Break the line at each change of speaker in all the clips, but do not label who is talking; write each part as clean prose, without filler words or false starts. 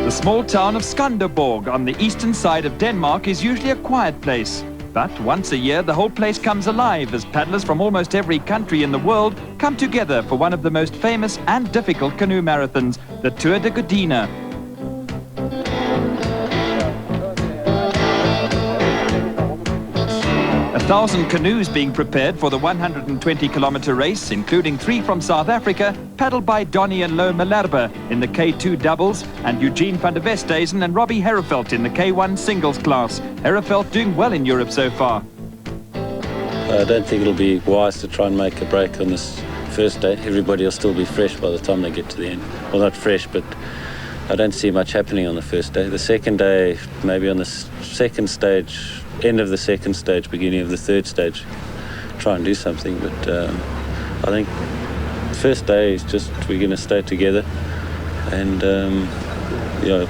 The small town of Skanderborg on the eastern side of Denmark is usually a quiet place. But once a year, the whole place comes alive as paddlers from almost every country in the world come together for one of the most famous and difficult canoe marathons, the Tour de Gudena. 1,000 canoes being prepared for the 120-kilometer race, including 3 from South Africa, paddled by Donnie and Lo Malherbe in the K2 doubles and Eugene van der Westhuizen and Robbie Herreveld in the K1 singles class. Herreveld doing well in Europe so far.
I don't think it'll be wise to try and make a break on this first day. Everybody will still be fresh by the time they get to the end. Well, not fresh, but I don't see much happening on the first day. The second day, maybe on the second stage, end of the second stage, beginning of the third stage, try and do something. But I think the first day is just we're going to stay together and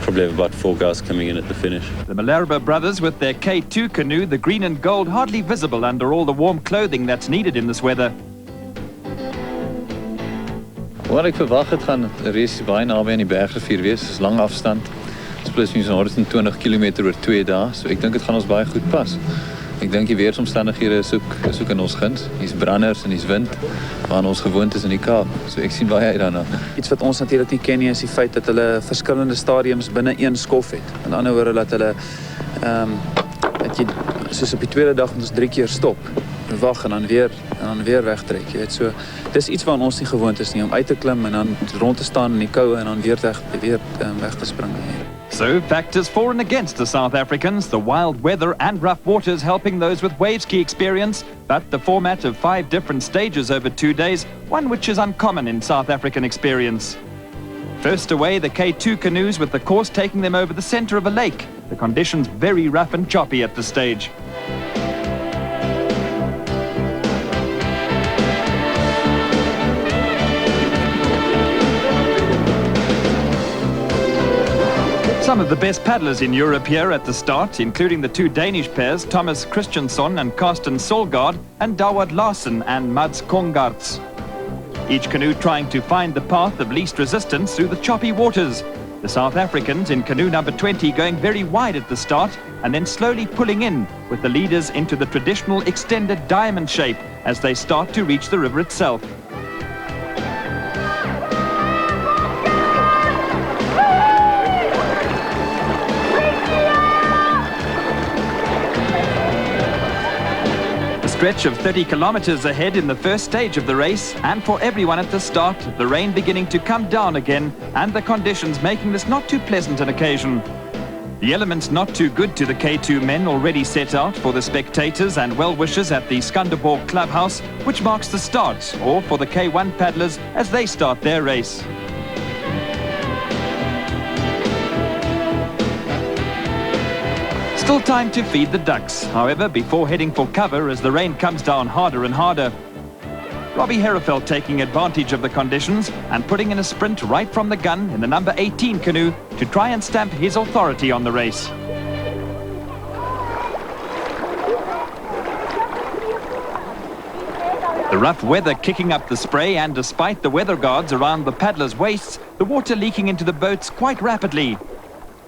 probably have about 4 guys coming in at the finish.
The Malherbe brothers with their K2 canoe, the green and gold, hardly visible under all the warm clothing that's needed in this weather.
Wat ek verwag het gaan 'n race baie naby aan die bergrivier wees, is lang afstand. Dit is plus minus 120 km oor 2 dae, so ek dink dit gaan ons baie goed pas. Ek dink die weeromstandighede is ook in ons guns. Hier's branders en hier's wind, waar ons gewoond is in die Kaap. So ek sien baie uit daarna.
Iets wat ons natuurlik nie ken nie is die feit dat hulle verskillende stadiums binne een skof het. Met ander woorde dat hulle dat jy soos op die tweede dag moet ons 3 keer stop, wag en dan weer wegtrek. Jy weet, so dis iets wat ons nie gewoond is nie, om uit te klim en dan rond te staan in die koue en dan weer weg te spring.
So, factors for and against the South Africans, the wild weather and rough waters helping those with wave ski experience, but the format of 5 different stages over 2 days, one which is uncommon in South African experience. First away, the K2 canoes with the course taking them over the center of a lake. The conditions very rough and choppy at this stage. Some of the best paddlers in Europe here at the start, including the 2 Danish pairs, Thomas Christiansson and Carsten Solgaard, and Dawad Larsen and Mads Kongarts. Each canoe trying to find the path of least resistance through the choppy waters. The South Africans in canoe number 20 going very wide at the start and then slowly pulling in, with the leaders into the traditional extended diamond shape as they start to reach the river itself. Stretch of 30 kilometers ahead in the first stage of the race, and for everyone at the start, the rain beginning to come down again and the conditions making this not too pleasant an occasion. The elements not too good to the K2 men already set out for the spectators and well-wishers at the Skanderborg clubhouse, which marks the start, or for the K1 paddlers as they start their race. Still time to feed the ducks, however, before heading for cover as the rain comes down harder and harder. Robbie Herreveld taking advantage of the conditions and putting in a sprint right from the gun in the number 18 canoe to try and stamp his authority on the race. The rough weather kicking up the spray, and despite the weather guards around the paddlers' waists, the water leaking into the boats quite rapidly.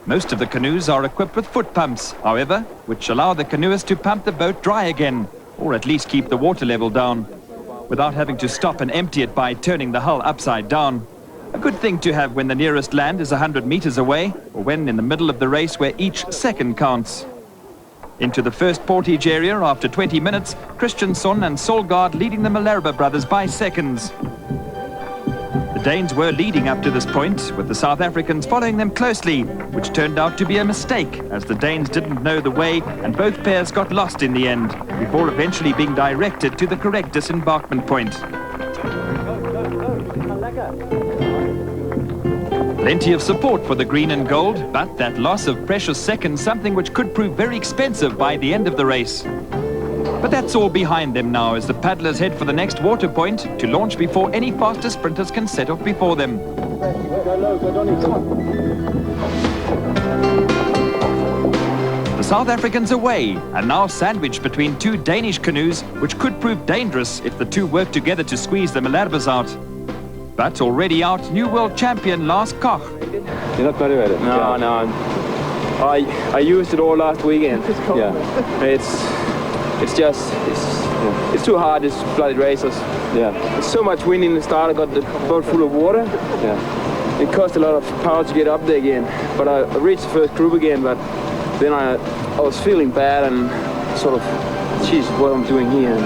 Most of the canoes are equipped with foot pumps, however, which allow the canoeists to pump the boat dry again, or at least keep the water level down, without having to stop and empty it by turning the hull upside down. A good thing to have when the nearest land is 100 meters away, or when in the middle of the race where each second counts. Into the first portage area after 20 minutes, Christiansson and Solgaard leading the Malherbe brothers by seconds. The Danes were leading up to this point, with the South Africans following them closely, which turned out to be a mistake, as the Danes didn't know the way and both pairs got lost in the end, before eventually being directed to the correct disembarkment point. Plenty of support for the green and gold, but that loss of precious seconds something which could prove very expensive by the end of the race. But that's all behind them now as the paddlers head for the next water point to launch before any faster sprinters can set off before them. The South Africans away, and now sandwiched between 2 Danish canoes, which could prove dangerous if the 2 work together to squeeze the Malherbes out. But already out, new world champion Lars Koch.
You're not motivated?
No. I used it all last weekend.
Yeah.
It's too hard, this bloody races.
Yeah.
There's so much wind in the start. I got the boat full of water.
Yeah.
It cost a lot of power to get up there again. But I reached the first group again, but then I was feeling bad and sort of, geez, what I'm doing here.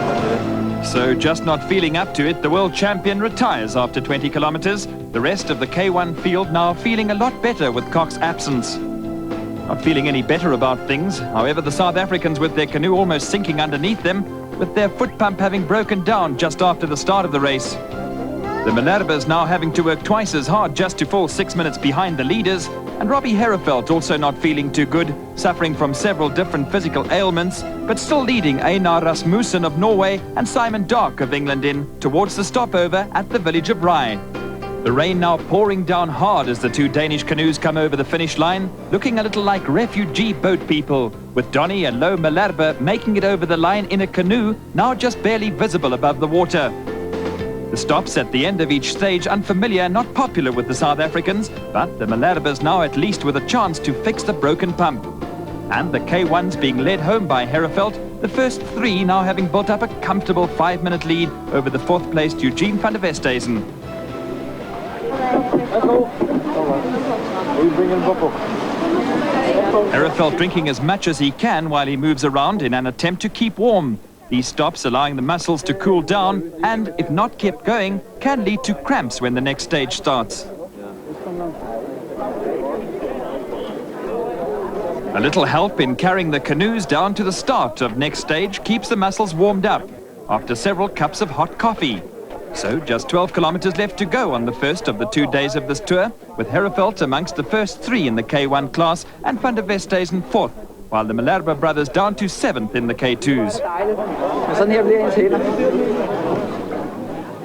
So just not feeling up to it, the world champion retires after 20 kilometers. The rest of the K1 field now feeling a lot better with Koch's absence. Not feeling any better about things. However, the South Africans with their canoe almost sinking underneath them, with their foot pump having broken down just after the start of the race. The Malherbes now having to work twice as hard just to fall 6 minutes behind the leaders, and Robbie Herreveld also not feeling too good, suffering from several different physical ailments, but still leading Einar Rasmussen of Norway and Simon Dark of England in towards the stopover at the village of Rye. The rain now pouring down hard as the two Danish canoes come over the finish line, looking a little like refugee boat people, with Donny and Lo Malherbe making it over the line in a canoe now just barely visible above the water. The stops at the end of each stage unfamiliar, not popular with the South Africans, but the Malherbes now at least with a chance to fix the broken pump. And the K1s being led home by Herreveld, the first three now having built up a comfortable 5-minute lead over the fourth-placed Eugene van der Westhuizen. Herreveld drinking as much as he can while he moves around in an attempt to keep warm. These stops allowing the muscles to cool down and, if not kept going, can lead to cramps when the next stage starts. A little help in carrying the canoes down to the start of next stage keeps the muscles warmed up after several cups of hot coffee. So just 12 kilometers left to go on the first of the 2 days of this tour, with Herreveld amongst the first three in the K1 class and Van der Westhuizen fourth, while the Malherbe brothers down to 7th in the K2s.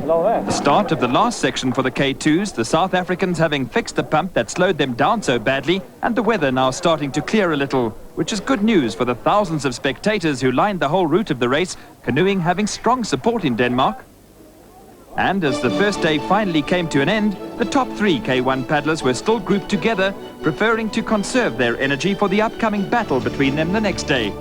The start of the last section for the K2s, the South Africans having fixed the pump that slowed them down so badly, and the weather now starting to clear a little, which is good news for the thousands of spectators who lined the whole route of the race, canoeing having strong support in Denmark. And as the first day finally came to an end, the top three K1 paddlers were still grouped together, preferring to conserve their energy for the upcoming battle between them the next day.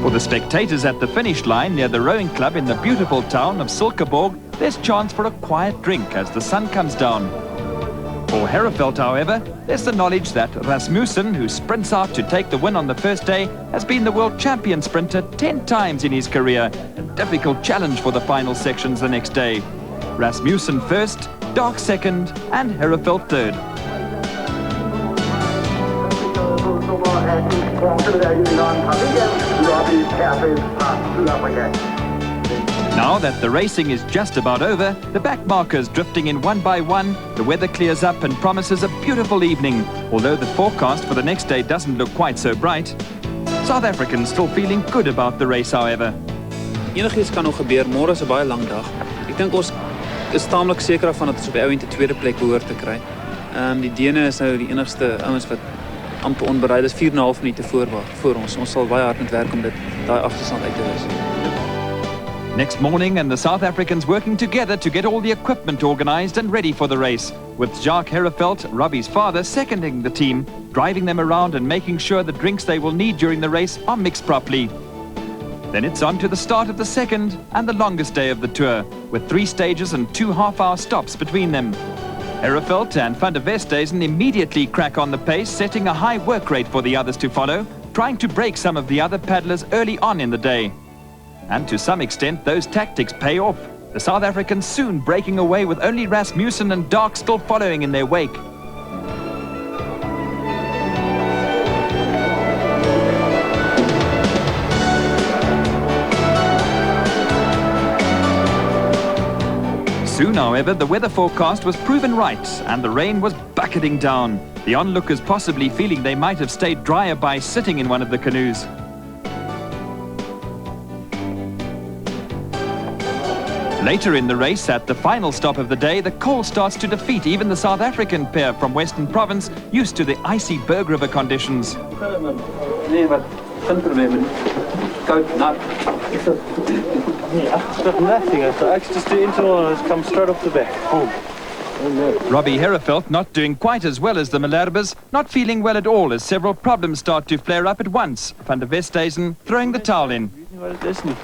For the spectators at the finish line near the rowing club in the beautiful town of Silkeborg, there's chance for a quiet drink as the sun comes down. For Herreveld, however, there's the knowledge that Rasmussen, who sprints out to take the win on the first day, has been the world champion sprinter 10 times in his career. A difficult challenge for the final sections the next day. Rasmussen first, Dark second, and Herreveld third. Now that the racing is just about over, the back markers drifting in one by one, the weather clears up and promises a beautiful evening, although the forecast for the next day doesn't look quite so bright. South Africans still feeling good about the race, however.
Enigiets kan nog gebeur, môre is 'n baie lang dag. Ek dink ons is taamlik seker van dat ons op die ou end 'n tweede plek behoort te kry. Die Dene is nou die enigste ouens wat amper onbereid is, 4,5 minute voor ons. Ons sal baie hard moet werk om daai agterstand uit te wis.
Next morning, and the South Africans working together to get all the equipment organized and ready for the race, with Jacques Herreveld, Robbie's father, seconding the team, driving them around and making sure the drinks they will need during the race are mixed properly. Then it's on to the start of the second and the longest day of the tour, with 3 stages and 2 half-hour stops between them. Herreveld and Van der Westhuizen immediately crack on the pace, setting a high work rate for the others to follow, trying to break some of the other paddlers early on in the day. And to some extent, those tactics pay off. The South Africans soon breaking away with only Rasmussen and Dark still following in their wake. Soon, however, the weather forecast was proven right and the rain was bucketing down. The onlookers possibly feeling they might have stayed drier by sitting in one of the canoes. Later in the race, at the final stop of the day, the cold starts to defeat even the South African pair from Western Province, used to the icy Berg River conditions.
It's got nothing. I just do interval and it's come straight off the back. Boom.
Robbie Herefeld not doing quite as well as the Malherbes, not feeling well at all as several problems start to flare up at once. Van der Westhuizen throwing the towel in.
Wat dit is nie.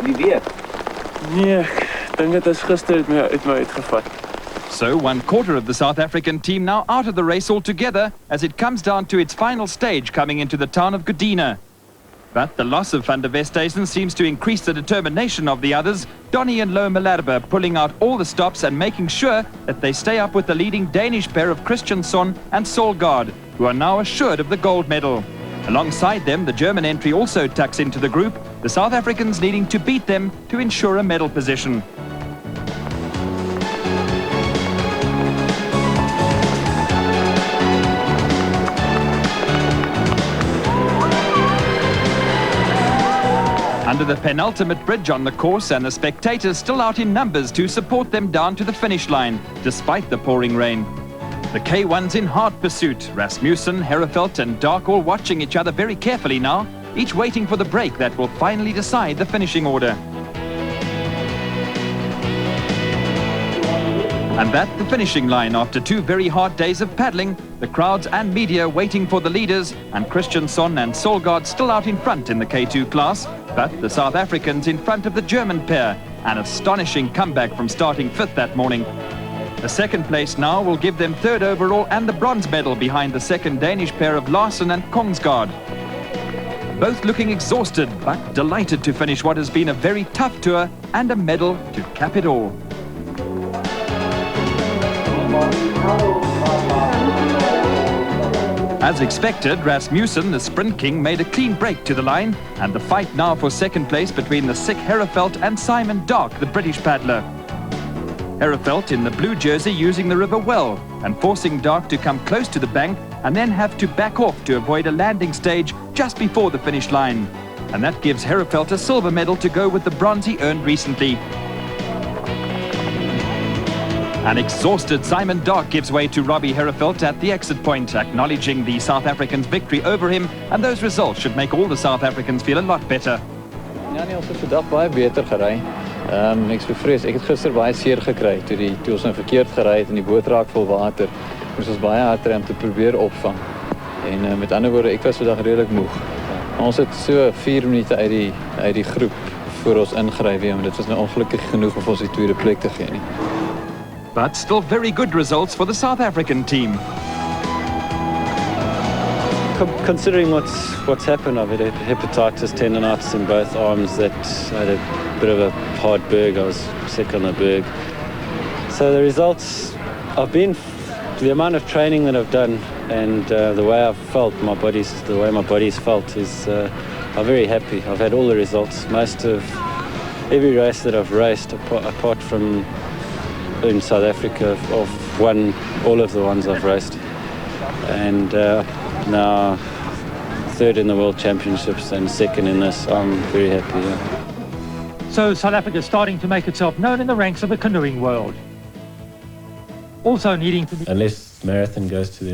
Wie weet? Nee, ek dink dit is gister uit my uitgevat.
So 1/4 of the South African team now out of the race altogether as it comes down to its final stage coming into the town of Gudena. But the loss of Van der Westhuizen seems to increase the determination of the others. Donny and Lo Malherbe pulling out all the stops and making sure that they stay up with the leading Danish pair of Christiansson and Solgaard, who are now assured of the gold medal. Alongside them, the German entry also tucks into the group, the South Africans needing to beat them to ensure a medal position. Under the penultimate bridge on the course and the spectators still out in numbers to support them down to the finish line, despite the pouring rain. The K1's in hard pursuit. Rasmussen, Herefeld and Dark all watching each other very carefully now, each waiting for the break that will finally decide the finishing order. And that's the finishing line after 2 very hard days of paddling, the crowds and media waiting for the leaders, and Christiansson and Solgaard still out in front in the K2 class, but the South Africans in front of the German pair, an astonishing comeback from starting 5th that morning. The second place now will give them 3rd overall and the bronze medal behind the second Danish pair of Larsen and Kongsgaard. Both looking exhausted, but delighted to finish what has been a very tough tour and a medal to cap it all. As expected, Rasmussen, the sprint king, made a clean break to the line, and the fight now for second place between the sick Herefeld and Simon Dark, the British paddler. Herefeld in the blue jersey using the river well and forcing Dark to come close to the bank and then have to back off to avoid a landing stage just before the finish line. And that gives Herefeld a silver medal to go with the bronze he earned recently. An exhausted Simon Dark gives way to Robbie Herefeld at the exit point, acknowledging the South Africans' victory over him, and those results should make all the South Africans feel a lot better.
Ja, nee, ons het vandag baie beter gery. Ek is bevrees. Ek het gister baie seer gekry toe ons nou verkeerd gery het en die boot raak vol water. Moes ons baie hard ry om te probeer opvang. En met ander woorde, ek was vandag redelik moeg. Ons het so 4 minute uit die groep voor ons ingery weer, maar dit was nou ongelukkig genoeg om ons die tweede plek te gee nie.
But still very good results for the South African team.
Considering what's happened, I've had hepatitis, tendonitis in both arms. That I had a bit of a hard berg. I was sick on the berg. So the results, the amount of training that I've done and the way I've felt, the way my body's felt is, I'm very happy. I've had all the results. Most of every race that I've raced, apart from in South Africa, I've won all of the ones I've raced. And now 3rd in the World Championships and 2nd in this. I'm very happy. Yeah.
So South Africa is starting to make itself known in the ranks of the canoeing world. Also needing to be...
Unless marathon goes to the